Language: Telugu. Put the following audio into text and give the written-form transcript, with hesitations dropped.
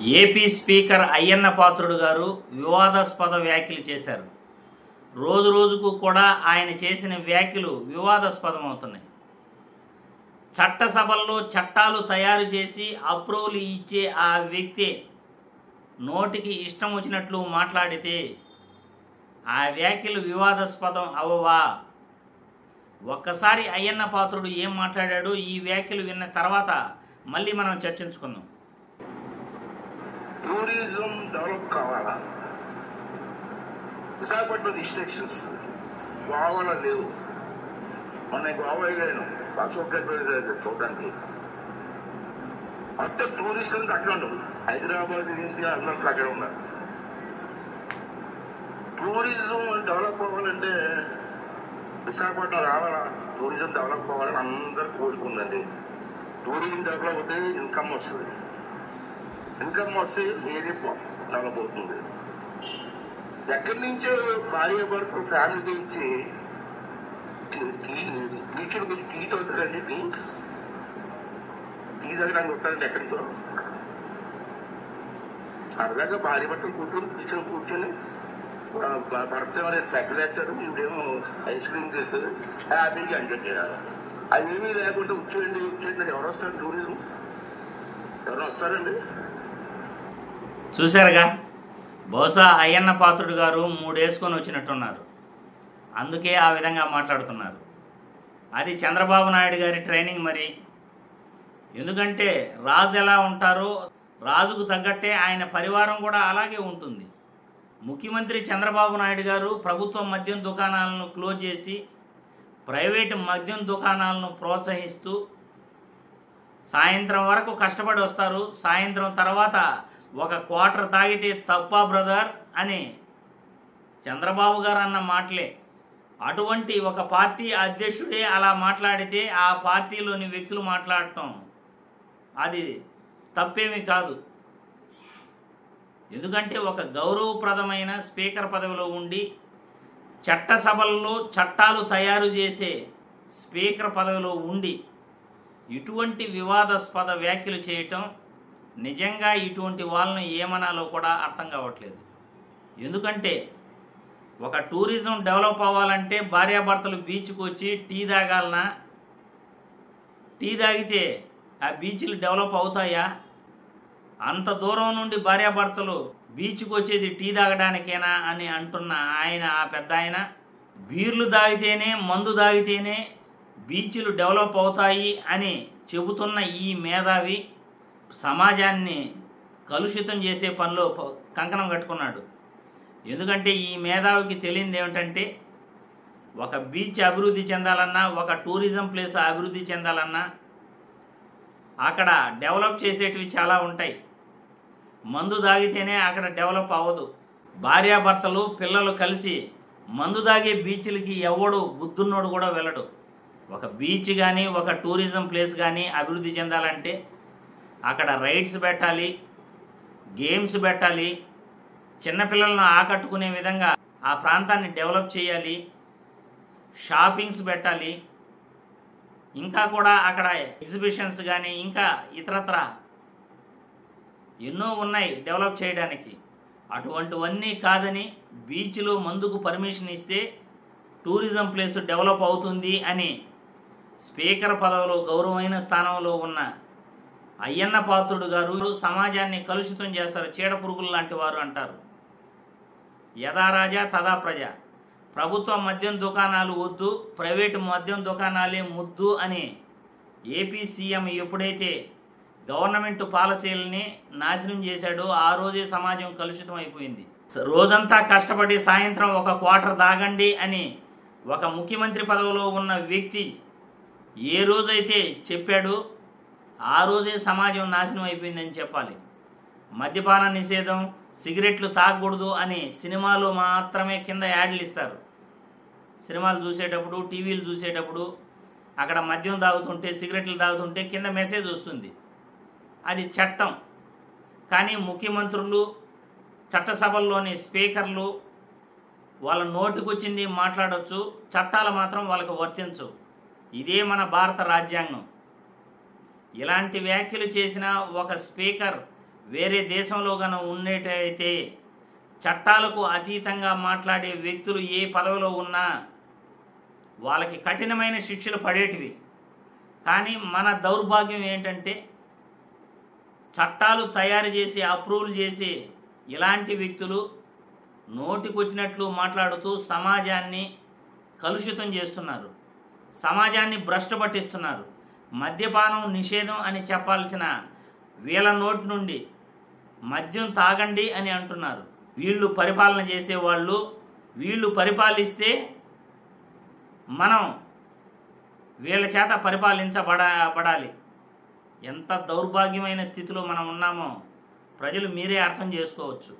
ఏపీ స్పీకర్ అయ్యన్న పాత్రుడు గారు వివాదాస్పద వ్యాఖ్యలు చేశారు. రోజు రోజుకు కూడా ఆయన చేసిన వ్యాఖ్యలు వివాదాస్పదమవుతున్నాయి. చట్టసభల్లో చట్టాలు తయారు చేసి అప్రూవల్ ఇచ్చే ఆ వ్యక్తి నోటికి ఇష్టం వచ్చినట్లు మాట్లాడితే ఆ వ్యాఖ్యలు వివాదాస్పదం అవ్వవా? ఒక్కసారి అయ్యన్న పాత్రుడు ఏం మాట్లాడాడు ఈ వ్యాఖ్యలు విన్న తర్వాత మళ్ళీ మనం చర్చించుకుందాం. టూరిజం డెవలప్ కావాలా? విశాఖపట్నం రిస్ట్రిక్షన్స్ గోవాలో లేవు. మన గోవా వెళ్ళాను అశోక్ చూడడానికి. అంతే టూరిస్టులు అక్కడ ఉండవు. హైదరాబాద్ నుంచి అన్నట్లు అక్కడ ఉన్నారు. టూరిజం డెవలప్ అవ్వాలంటే విశాఖపట్నం రావాలా? టూరిజం డెవలప్ అవ్వాలని అందరూ కోరుకుందండి. టూరిజం డెవలప్ అవుతే ఇన్కమ్ వస్తుంది. ఇన్కమ్ వస్తే ఏది డెవలప్ అవుతుంది. ఎక్కడి నుంచో భార్య భర్త ఫ్యామిలీ గురించి బీచ్ల గురించి టీ తోతారండి. టీ తాగడానికి వస్తారండి ఎక్కడికో. సరదాగా భార్య భర్తలు కూర్చొని భర్త పెగ్గలేస్తాడు, ఇప్పుడేమో ఐస్ క్రీమ్ చేస్తారు, హ్యాపీగా ఎంజాయ్ చేయాలి. అవేమీ లేకుండా వచ్చేయండి ఎవరు వస్తారు? టూరిజం ఎవరు వస్తారండి? చూశారుగా, బహుశా అయ్యన్న పాత్రుడు గారు 3 వేసుకొని వచ్చినట్టున్నారు. అందుకే ఆ విధంగా మాట్లాడుతున్నారు. అది చంద్రబాబు నాయుడు గారి ట్రైనింగ్ మరి. ఎందుకంటే రాజు ఎలా ఉంటారో రాజుకు తగ్గట్టే ఆయన పరివారం కూడా అలాగే ఉంటుంది. ముఖ్యమంత్రి చంద్రబాబు నాయుడు గారు ప్రభుత్వ మద్యం దుకాణాలను క్లోజ్ చేసి ప్రైవేటు మద్యం దుకాణాలను ప్రోత్సహిస్తూ సాయంత్రం వరకు కష్టపడి వస్తారు. సాయంత్రం తర్వాత ఒక క్వార్టర్ తాగితే తప్ప బ్రదర్ అని చంద్రబాబు గారు అన్న మాటలే. అటువంటి ఒక పార్టీ అధ్యక్షుడే అలా మాట్లాడితే ఆ పార్టీలోని వ్యక్తులు మాట్లాడటం అది తప్పేమీ కాదు. ఎందుకంటే ఒక గౌరవప్రదమైన స్పీకర్ పదవిలో ఉండి చట్టసభల్లో చట్టాలు తయారు చేసే స్పీకర్ పదవిలో ఉండి ఇటువంటి వివాదాస్పద వ్యాఖ్యలు చేయటం నిజంగా ఇటువంటి వాళ్ళని ఏమనాలో కూడా అర్థం కావట్లేదు. ఎందుకంటే ఒక టూరిజం డెవలప్ అవ్వాలంటే భార్యాభర్తలు బీచ్కి వచ్చి టీ తాగాలనా? టీ తాగితే ఆ బీచ్లు డెవలప్ అవుతాయా? అంత దూరం నుండి భార్యాభర్తలు బీచ్కి వచ్చేది టీ తాగడానికేనా అని అంటున్న ఆయన, ఆ పెద్ద ఆయన, బీర్లు తాగితేనే మందు తాగితేనే బీచ్లు డెవలప్ అవుతాయి అని చెబుతున్న ఈ మేధావి సమాజాన్ని కలుషితం చేసే పనిలో కంకణం కట్టుకున్నాడు. ఎందుకంటే ఈ మేధావికి తెలియంది ఏమిటంటే ఒక బీచ్ అభివృద్ధి చెందాలన్నా, ఒక టూరిజం ప్లేస్ అభివృద్ధి చెందాలన్నా అక్కడ డెవలప్ చేసేటివి చాలా ఉంటాయి. మందు తాగితేనే అక్కడ డెవలప్ అవ్వదు. భార్యాభర్తలు పిల్లలు కలిసి మందు తాగే బీచ్లకి ఎవడు బుద్ధున్నోడు కూడా వెళ్ళడు. ఒక బీచ్ కానీ ఒక టూరిజం ప్లేస్ కానీ అభివృద్ధి చెందాలంటే అక్కడ రైడ్స్ పెట్టాలి, గేమ్స్ పెట్టాలి, చిన్నపిల్లలను ఆకట్టుకునే విధంగా ఆ ప్రాంతాన్ని డెవలప్ చేయాలి, షాపింగ్స్ పెట్టాలి, ఇంకా కూడా అక్కడ ఎగ్జిబిషన్స్ కానీ ఇంకా ఇతరత్ర ఎన్నో ఉన్నాయి డెవలప్ చేయడానికి. అటువంటివన్నీ కాదని బీచ్లో మందుకు పర్మిషన్ ఇస్తే టూరిజం ప్లేస్ డెవలప్ అవుతుంది అని స్పీకర్ పదవిలో గౌరవమైన స్థానంలో ఉన్న అయ్యన్న పాత్రుడు గారు సమాజాన్ని కలుషితం చేస్తారు. చీడపురుగులు లాంటి వారు అంటారు. యథా రాజా తదా ప్రజ. ప్రభుత్వ మద్యం దుకాణాలు వద్దు, ప్రైవేటు మద్యం దుకాణాలే ముద్దు అని ఏపీ సీఎం ఎప్పుడైతే గవర్నమెంట్ పాలసీలని నాశనం చేశాడో ఆ రోజే సమాజం కలుషితం అయిపోయింది. రోజంతా కష్టపడి సాయంత్రం ఒక క్వార్టర్ తాగండి అని ఒక ముఖ్యమంత్రి పదవిలో ఉన్న వ్యక్తి ఏ రోజైతే చెప్పాడో ఆ రోజే సమాజం నాశనం అయిపోయిందని చెప్పాలి. మద్యపాన నిషేధం, సిగరెట్లు తాగకూడదు అని సినిమాలో మాత్రమే కింద యాడ్లు ఇస్తారు. సినిమాలు చూసేటప్పుడు, టీవీలు చూసేటప్పుడు అక్కడ మద్యం తాగుతుంటే, సిగరెట్లు తాగుతుంటే కింద మెసేజ్ వస్తుంది. అది చట్టం. కానీ ముఖ్యమంత్రులు, చట్టసభల్లోని స్పీకర్లు వాళ్ళ నోటికొచ్చింది మాట్లాడవచ్చు, చట్టాలు మాత్రం వాళ్ళకు వర్తించవు. ఇదే మన భారత రాజ్యాంగం. ఇలాంటి వ్యాఖ్యలు చేసిన ఒక స్పీకర్ వేరే దేశంలో గన ఉండేటైతే చట్టాలకు అతీతంగా మాట్లాడే వ్యక్తులు ఏ పదవిలో ఉన్నా వాళ్ళకి కఠినమైన శిక్షలు పడేటివి. కానీ మన దౌర్భాగ్యం ఏంటంటే చట్టాలు తయారు చేసి అప్రూవల్ చేసి ఇలాంటి వ్యక్తులు నోటికొచ్చినట్లు మాట్లాడుతూ సమాజాన్ని కలుషితం చేస్తున్నారు, సమాజాన్ని భ్రష్టు పట్టిస్తున్నారు. మద్యపానం నిషేధం అని చెప్పాల్సిన వీళ్ళ నోటి నుండి మద్యం తాగండి అని అంటున్నారు. వీళ్ళు పరిపాలన చేసేవాళ్ళు, వీళ్ళు పరిపాలిస్తే మనం వీళ్ళ చేత పరిపాలించబడాలి. ఎంత దౌర్భాగ్యమైన స్థితిలో మనం ఉన్నామో ప్రజలు మీరే అర్థం చేసుకోవచ్చు.